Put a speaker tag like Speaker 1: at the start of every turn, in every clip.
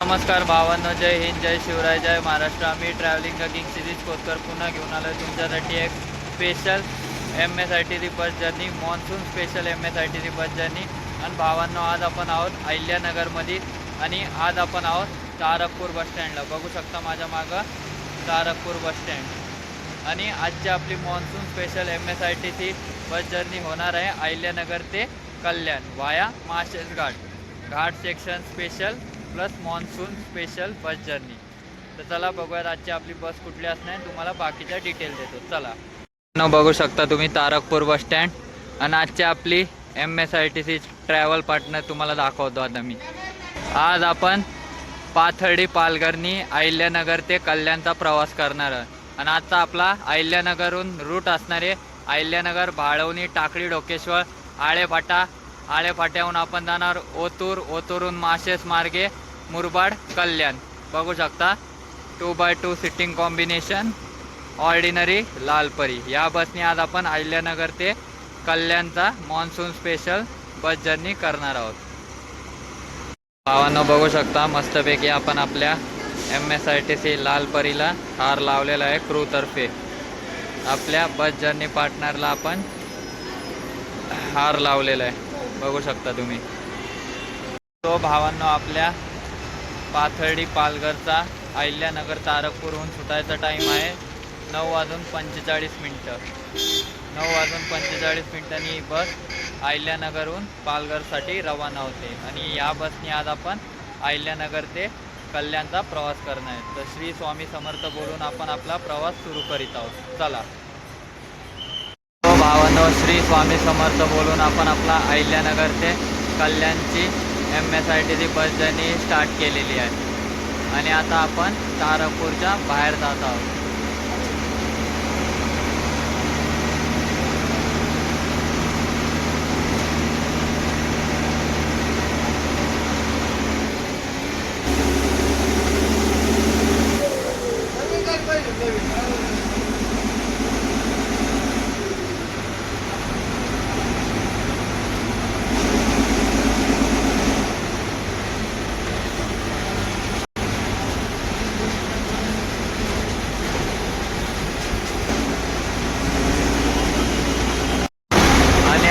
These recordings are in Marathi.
Speaker 1: नमस्कार भावांनो, जय हिंद, जय शिवराय, जय महाराष्ट्र. आम्ही ट्रॅव्हलिंग किंग सिरीज कोतकर पुन्हा घेऊन आलो तुमच्यासाठी एक special MS-ITC bus journey, monsoon special MS-ITC bus journey. आणि भावांनो, आज आपण आहोत अहिल्यानगरमध्ये आणि आज आपण आहोत तारकपूर बस स्टँडला. बघू शकता माझ्या मागं तारकपूर बस स्टँड. आणि आजची आपली monsoon special MS-ITC bus journey होणार आहे अहिल्यानगर ते Kalyan via Malshej Ghat section special plus monsoon special bus journey. तर चला बघूयात आजची आपली बस कुठली असणार, तुम्हाला बाकीच्या डिटेल देतो. चला बघू शकता तुम्ही तारकपूर बस स्टँड. आणि आजची आपली MS-ITC ट्रॅव्हल पार्टनर तुम्हाला दाखवतो आता मी. आज आपण पाथर्डी पालघरनी अहिल्यानगर ते कल्याणचा प्रवास करणार आहे. आणि आजचा आपला अहिल्यानगरहून रूट असणारे अहिल्यानगर, भाळवणी, टाकळी, डोकेश्वर, आळेफाट्याहून आपण जाणार ओतूर, ओतूरहून माळशेज मार्गे मुरबाड, कल्याण. बघू शकता 2x2 sitting combination ordinary Lalpari. या बसने आज आपण अहिल्यानगर ते कल्याणचा मॉन्सून स्पेशल बस जर्नी करणार आहोत. भावांनो बघू शकता मस्तपैकी आपण आपल्या MS-ITC लालपरीला हार लावलेला आहे क्रू तर्फे. आपल्या बस जर्नी पार्टनरला आपण हार लावलेला आहे, बघू शकता तुम्ही. तो भावांनो आपल्या पाथर्डी पालघरचा अहिल्यानगर तारकपूरहून सुटायचा टाईम आहे 9:45. 9:45 ही बस अहिल्यानगरहून पालघरसाठी रवाना होते. आणि या बसने आज आपण अहिल्यानगर ते कल्याणचा प्रवास करणार आहे. तर श्री स्वामी समर्थ बोलून आपण आपला प्रवास सुरू करीत आहोत. चला भावांनो, श्री स्वामी समर्थ बोलून आपण आपला अहिल्यानगर ते कल्याणची MS-ITC बस जर्नी स्टार्ट केलेली आहे. आणि आता आपण तारकपूरच्या बाहेर जात आहोत.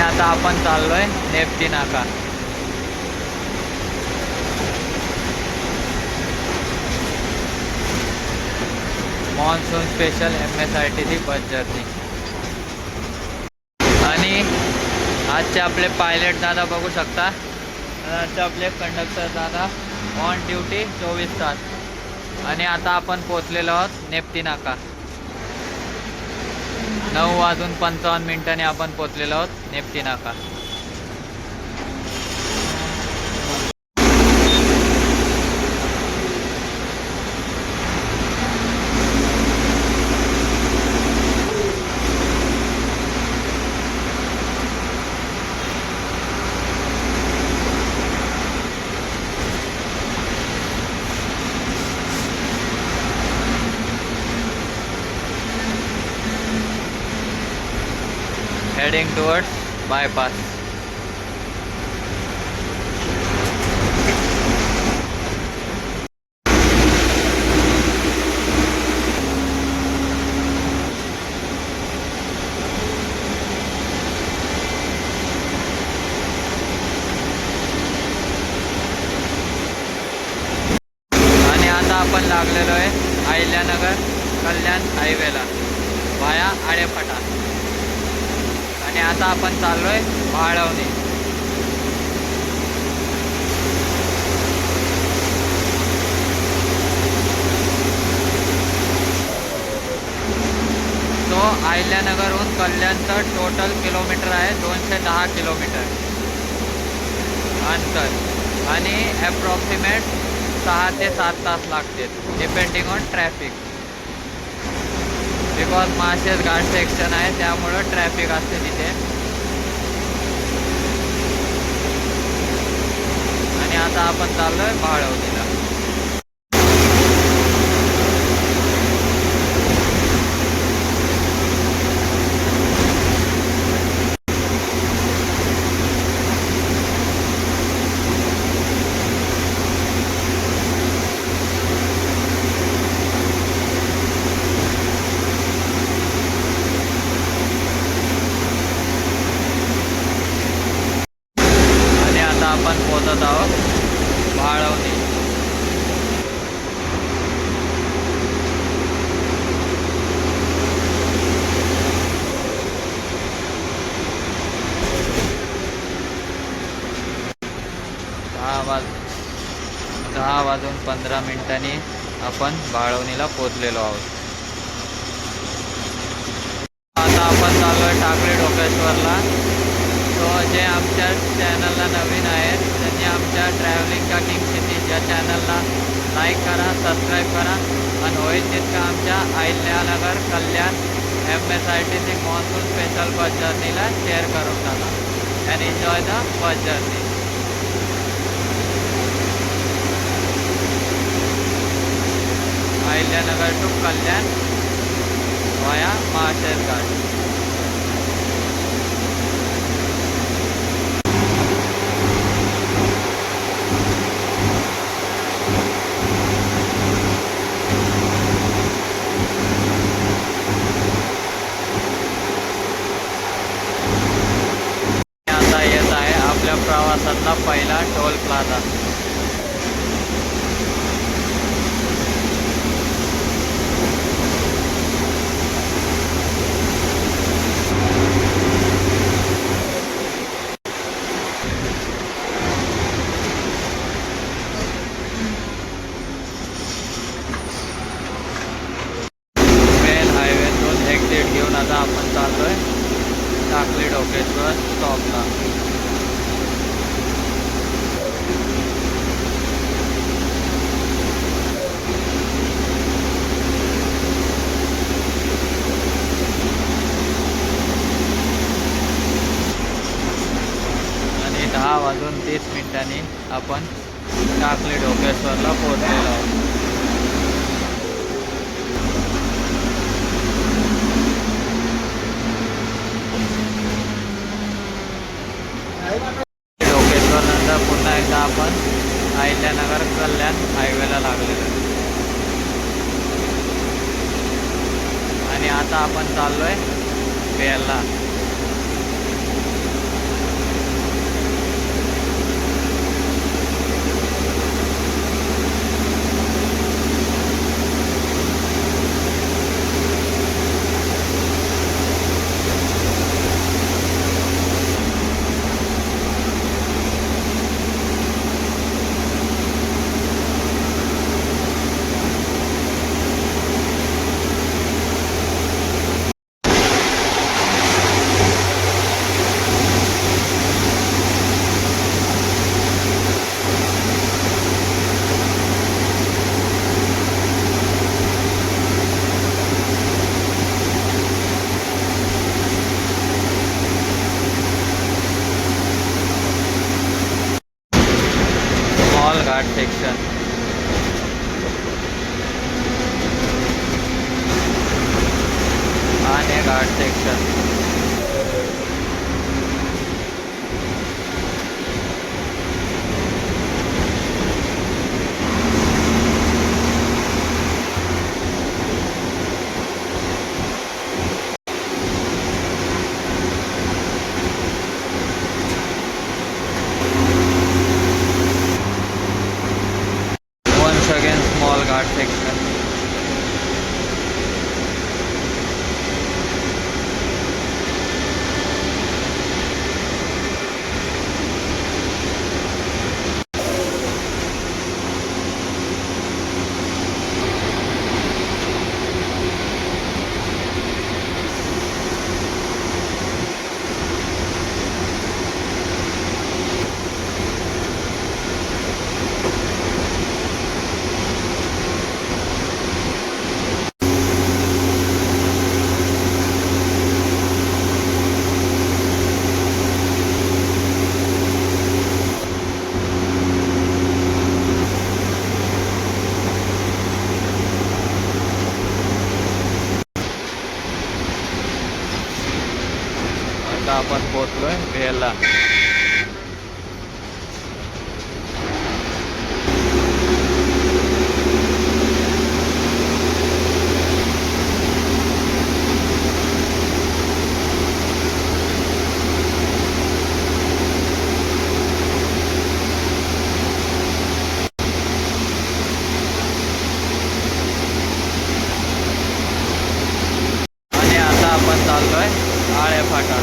Speaker 1: आता आपण चाललोय नेप्ती नाका. Monsoon special MS-ITC bus journey. आणि आजचे आपले पायलट दादा बघू शकता. आजचे आपले कंडक्टर दादा ऑन ड्युटी 24 तास. आणि आता आपण पोचलेलो आहोत नेप्ती नाका. 9:55 आपण पोचलेलो आहोत नेप्ती नाका. Heading towards bypass. आणि आता आपण लागलेलो आहे अहिल्यानगर कल्याण हायवेला वाया आळेफाटा. आणि आता आपण चाललोय भाळवणी. तो अहिल्यानगरहून कल्याणचं टोटल किलोमीटर आहे 210 किलोमीटर अंतर. आणि ॲप्रॉक्सिमेट 6 ते 7 तास लागतील depending on traffic. Because Malshej Ghat section आहे त्यामुळं ट्रॅफिक असते तिथे. आणि आता आपण चाललोय भाळवणीला. 10:15 आपण बाळवणीला पोचलेलो आहोत. आता आपण चाललो आहे टाकळी डोकेश्वरला. तो जे आमच्या चॅनलला नवीन आहेत त्यांनी आमच्या ट्रॅव्हलिंग का किंग सिटीज या चॅनलला लाईक करा, सबस्क्राईब करा आणि होईल तितकं आमच्या Ahilyanagar Kalyan MSITC monsoon special bus जर्नीला शेअर करून टाका and enjoy the bus journey. Ahilyanagar to Kalyan via महाशेर घाट. आता येत आहे आपल्या प्रवासातला पहिला टोल प्लाझा. एक्झिट घेऊन आता आपण चाललोय टाकळी डोकेश्वर स्टॉपला. आणि 10:30 आपण टाकळी डोकेश्वरला पोहोचलेलो आहोत. डोकेश्वर नंतर पुन्हा एकदा आपण अहिल्यानगर कल्याण हायवेला लागलेलो आणि आता आपण चाललोय बेलला. घाट सेक्शन. आणि घाट section. Again small guard section. आता आपण पोहोचलोय बेलला. आणि आता आपण चाललोय आळे फाटा.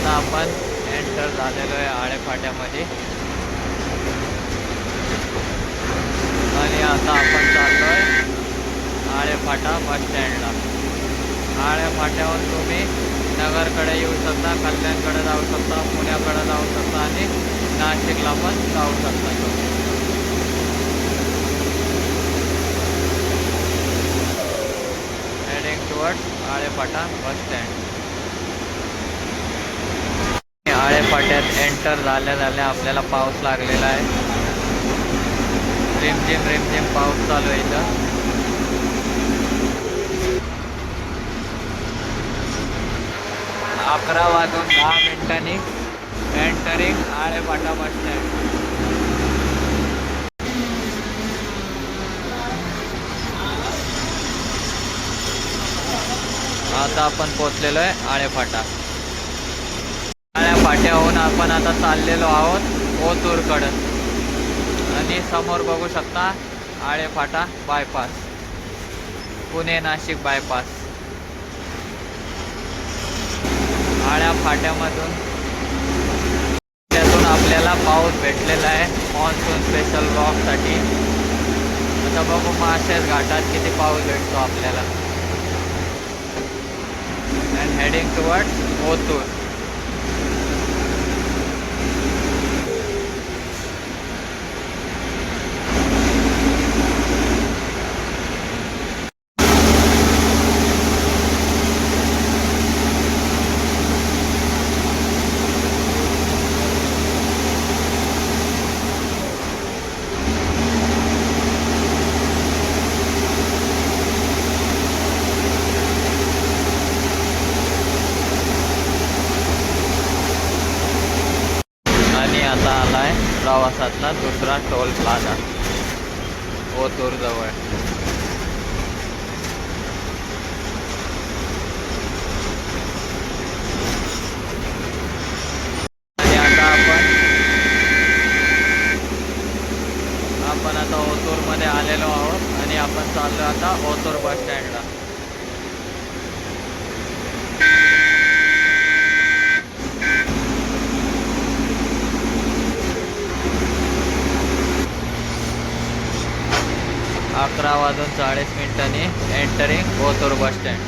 Speaker 1: आता आपण एंटर झालेलो आहे आळे फाट्यामध्ये आणि आता आपण चाललो आहे आळे फाटा बस स्टँडला. आळे फाट्यावर तुम्ही नगरकडे येऊ शकता, कल्याणकडे जाऊ शकता, पुण्याकडे जाऊ शकता आणि नाशिकला पण जाऊ शकता. हेडिंग टुवर्ड्स आळे फाटा बस स्टँड. आळे फाट्यात एंटर झाल्या आपल्याला पाऊस लागलेला आहे. रिमझिम पाऊस चालू आहे इथं. 11:10 एंटरिंग आळे फाटा बस स्टँड. आता आपण पोचलेलो आहे आळे फाटा. आळ्या फाट्याहून आपण आता चाललेलो आहोत ओतूरकडं आणि समोर बघू शकता आळे फाटा बायपास, पुणे नाशिक बायपास. आळ्या फाट्यामधून त्यातून आपल्याला पाऊस भेटलेला आहे मॉन्सून स्पेशल ब्लॉकसाठी. आता बघू माळशेज घाटात किती पाऊस भेटतो आपल्याला. And heading towards Otur. आता आलाय प्रवासातला दुसरा टोल प्लाझा ओतूर जवळ. आणि आता आपण आता ओतूर मध्ये आलेलो आहोत आणि आपण चाललो आता ओतूर बस स्टँडला. अकरा वाजून 40 entering Otur bus stand.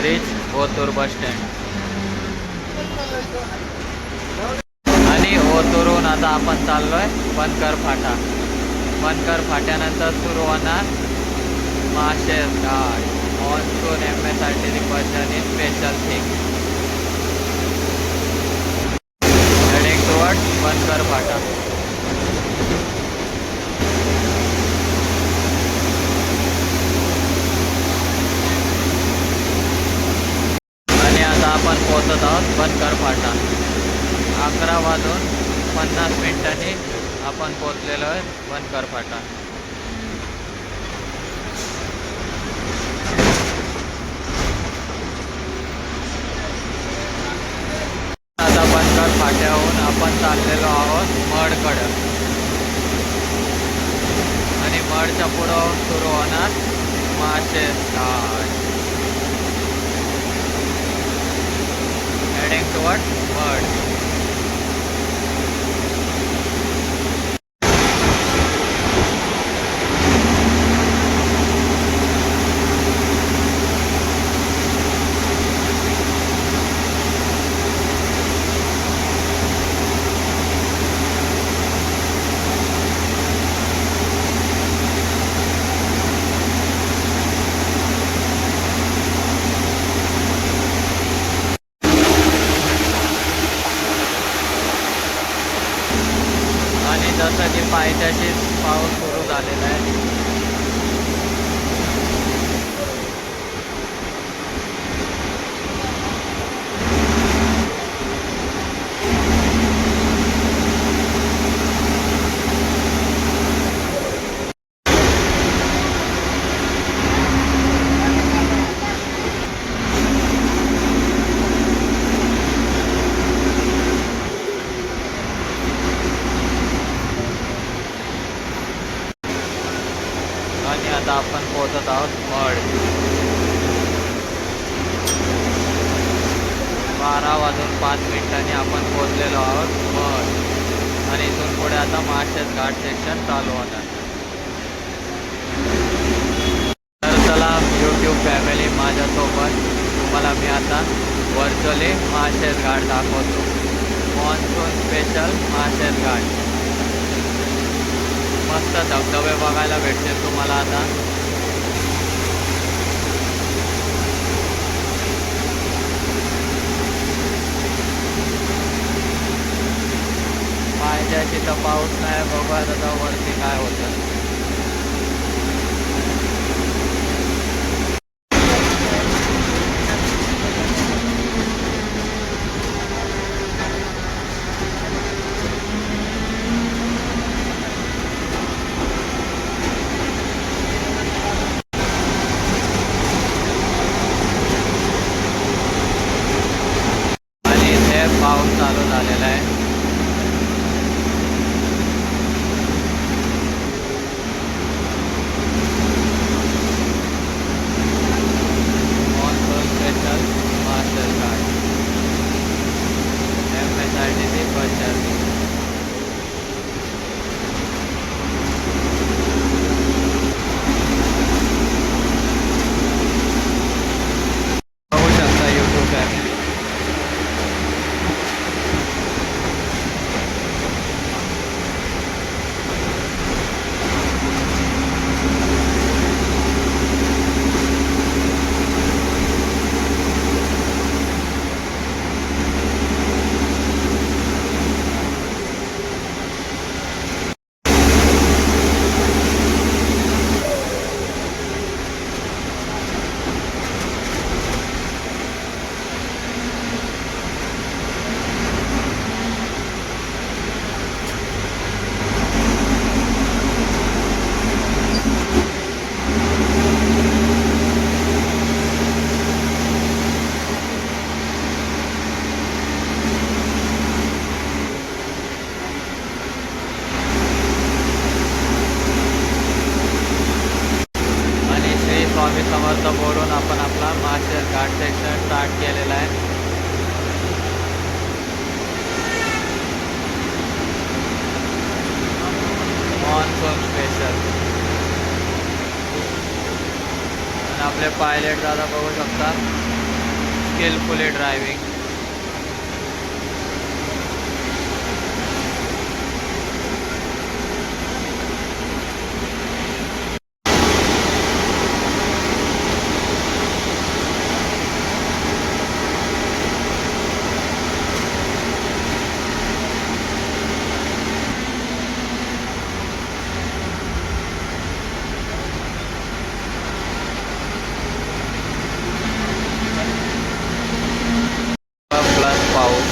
Speaker 1: Rich Otur bus stand. आणि ओतूरहून आता आपण चाललोय बनकर फाटा. बनकर फाट्यानंतर सुरू होणार Malshej Ghat. Monsoon MSRTC bus journey special thing. Heading towards Bankar Phata. आपण पोहोचत आहोत बनकर फाटा. 11:50 आपण पोहोचलेलो आहे बनकर फाटा. आता बनकर फाट्याहून आपण चाललेलो आहोत मडकडं आणि मडच्या पुढं सुरू होणार माळशेज घाट. Heading towards Mud. जसं की पायथ्याशी पाऊस सुरू झालेला आहे. 12:05 आपण पोहोचलेलो आहोत महड आणि इथून पुढे आता माळशेज घाट सेक्शन चालू होणार. तर चला यूट्यूब फॅमिली माझ्यासोबत तुम्हाला मी आता व्हर्च्युअली माळशेज घाट दाखवतो. Monsoon special Malshej Ghat. मस्त धबधबे बघायला भेटतील तुम्हाला आता. पाहिजे तिथं पाऊस नाही, बघूया आता वरती काय होतं. आणि इथे पाऊस चालू झालेला आहे. Monsoon special Malshej Ghat MSRTC bus journey. बघू शकता यूट्यूब फॅमिली. आणि श्री स्वामी समर्थ बोलून आपण आपला माळशेज घाट सेक्शन स्टार्ट केलेला आहे. Monsoon special. आणि आपले पायलट दादा बघू शकता स्किलफुली ड्रायव्हिंग. प्लस पाऊस.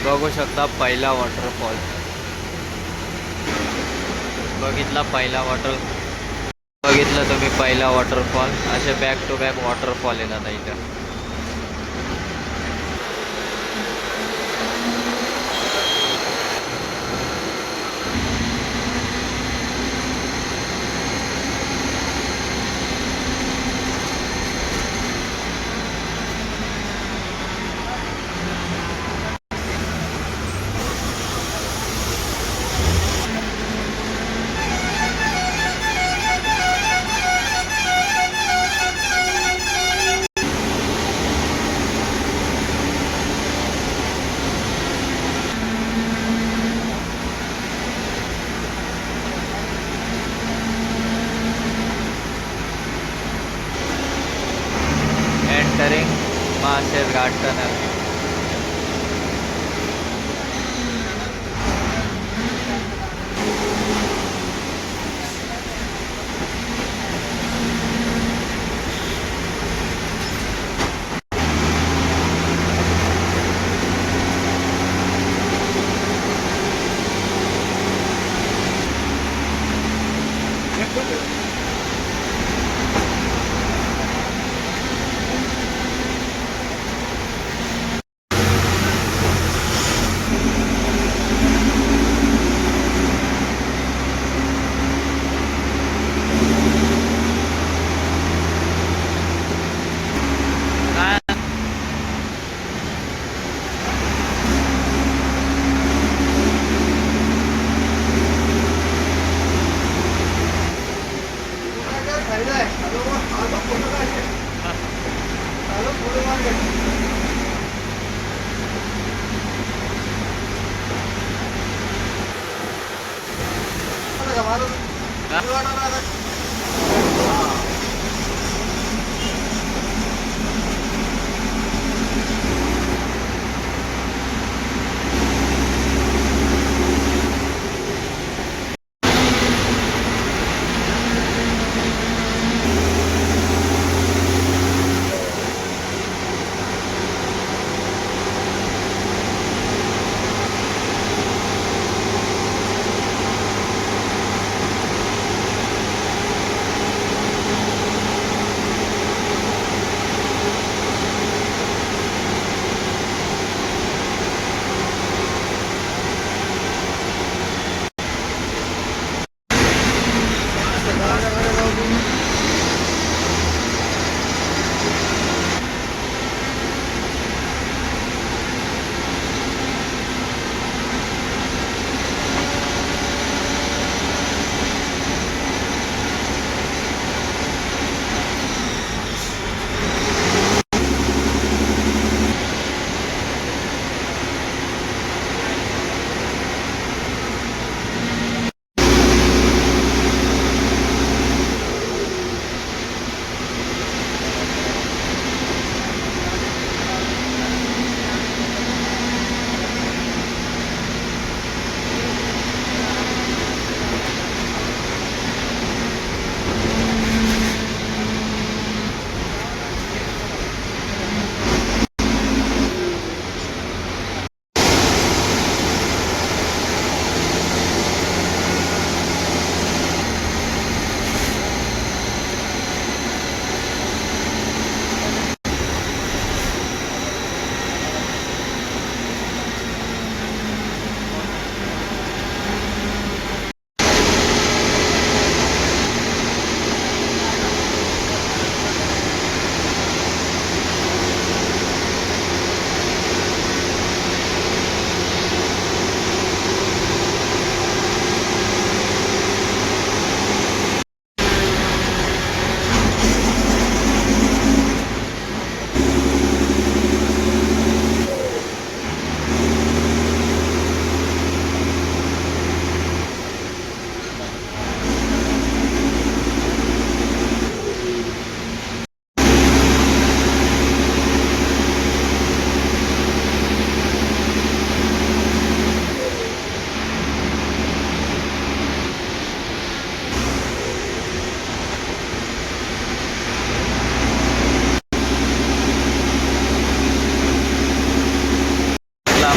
Speaker 1: बघू शकता पहिला वॉटरफॉल. बघितलं तुम्ही पहिला वॉटरफॉल. असे बॅक टू बॅक वॉटरफॉल येतात इथं. Entering Malshej Ghat tunnel.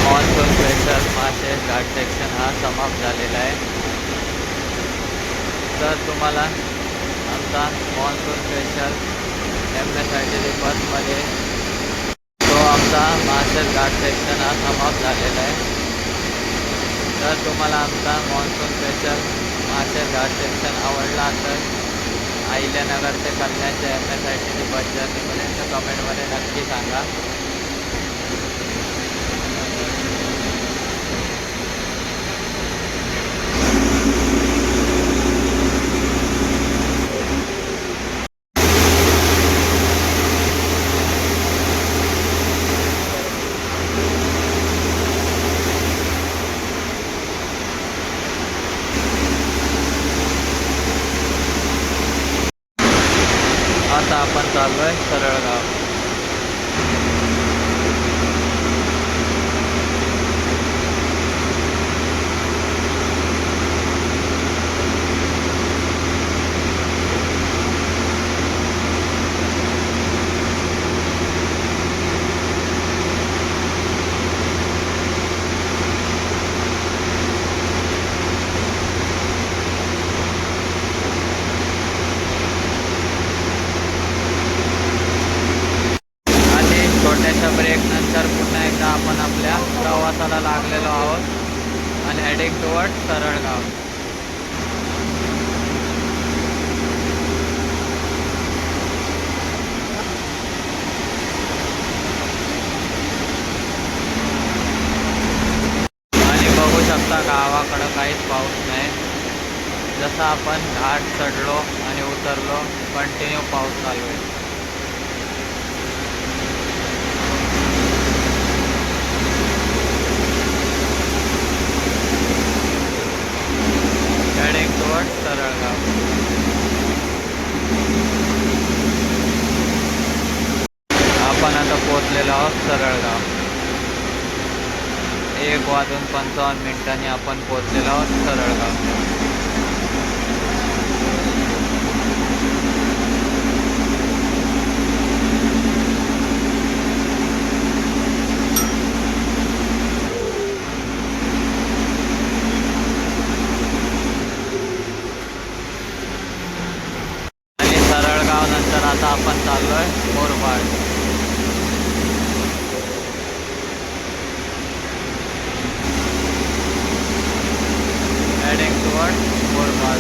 Speaker 1: Monsoon special मासे घाट सेक्शन हा समाप्त झालेला आहे. तर तुम्हाला आमचा मॉन्सून स्पेशल MSITC बसमध्ये तो आमचा मासेल घाट सेक्शन हा समाप्त झालेला आहे. तर तुम्हाला आमचा मॉन्सून स्पेशल मासेल घाट सेक्शन आवडला तर अहिल्यानगर ते कल्याणच्या MSITC बस जर्नीपर्यंत कमेंटमध्ये नक्की सांगा. आता आपण चाललो आहे सरळगाव. छोट्याशा ब्रेक नंतर पुन्हा एकदा आपण आपल्या प्रवासाला लागलेलो आहोत आणि हेडिंग टुवर्ड सरळगाव. आणि बघू शकता गावाकडं काहीच पाऊस नाही. जसं आपण घाट चढलो आणि उतरलो कंटिन्यू पाऊस चालू आहे. Heading toward सरळगाव. पोचलेलो आहोत सरळगाव. 1:55 आपण पोचलेलो आहोत सरळगाव. नंतर आता आपण चाललोय मोरबाड. Heading toward मोरबाड.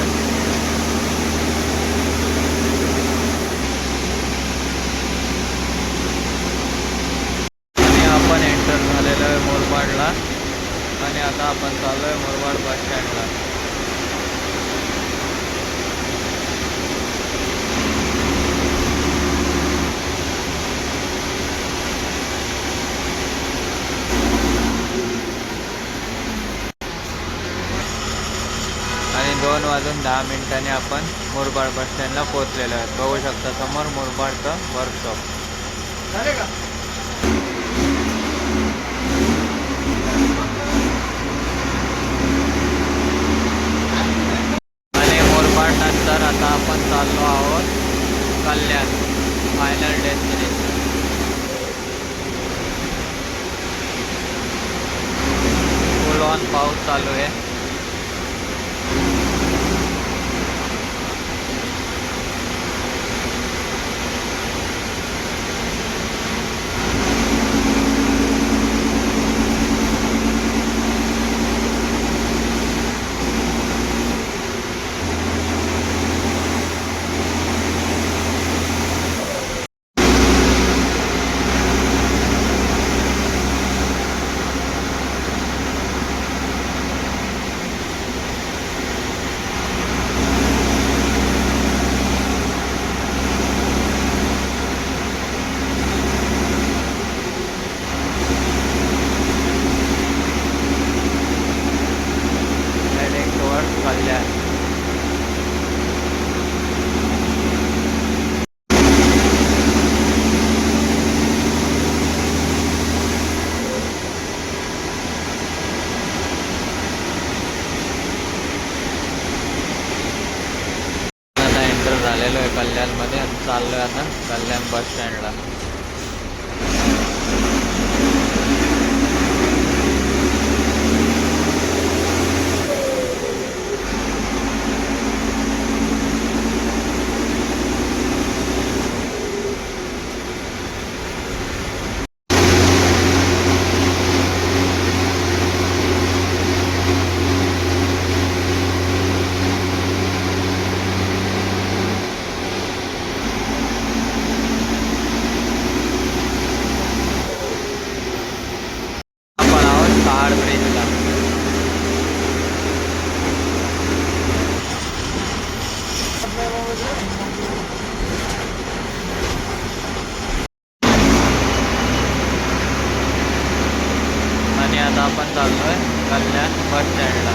Speaker 1: आणि आपण एंटर झालेलो आहे मोरबाडला आणि आता आपण चाललोय मोरबाड बस स्टँडला. आणि 2:10 आपण मुरबाड बस स्टँडला पोहोचलेलो आहे. बघू शकता समोर मुरबाडचं वर्कशॉप. आणि मुरबाड नंतर आता आपण चाललो आहोत कल्याण, फायनल डेस्टिनेशन. फुल ऑन पाऊस चालू आहे. कल्याण. आता एंटर झालेलो आहे कल्याणमध्ये आणि चाललोय आता कल्याण बस स्टँडला. पहाड ब्रिजला. आणि आता आपण चाललोय कल्याण बस स्टँडला.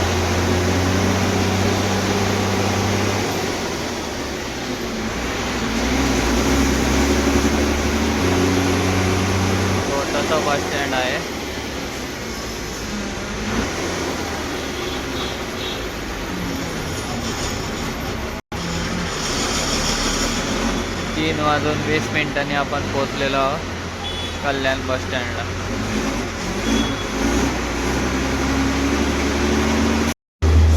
Speaker 1: छोटंसं बस स्टँड आहे. 3:20 आपण पोहोचलेलो आहोत कल्याण बस स्टँडला.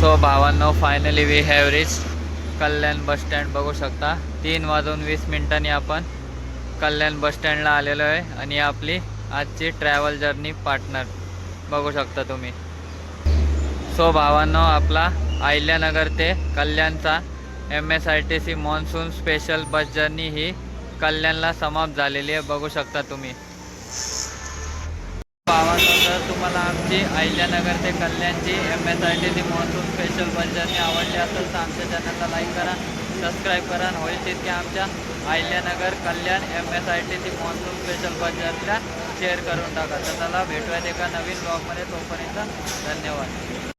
Speaker 1: सो भावांनो, finally we have reach Kalyan bus stand. बघू शकता 3:20 आपण कल्याण बस स्टँडला आलेलो आहे आणि आपली आजची ट्रॅव्हल जर्नी पार्टनर बघू शकता तुम्ही. सो भावांनो, आपला अहिल्यानगर ते कल्याणचा MSRTC monsoon special bus journey ही कल्याणला समाप्त झालेली आहे. बघू शकता तुम्ही. भावांनो, जर तुम्हाला आमची अहिल्यानगर ते कल्याणची MSRTC monsoon special bus journey आवडली असेल तर आमच्या चॅनलला लाईक करा, सबस्क्राईब करा. होईल तितके आमच्या अहिल्यानगर कल्याण MSRTC मॉन्सून स्पेशल बस जर्नीला शेअर करून टाका. तर चला भेटूयात एका नवीन ब्लॉगमध्ये. तोपर्यंत धन्यवाद.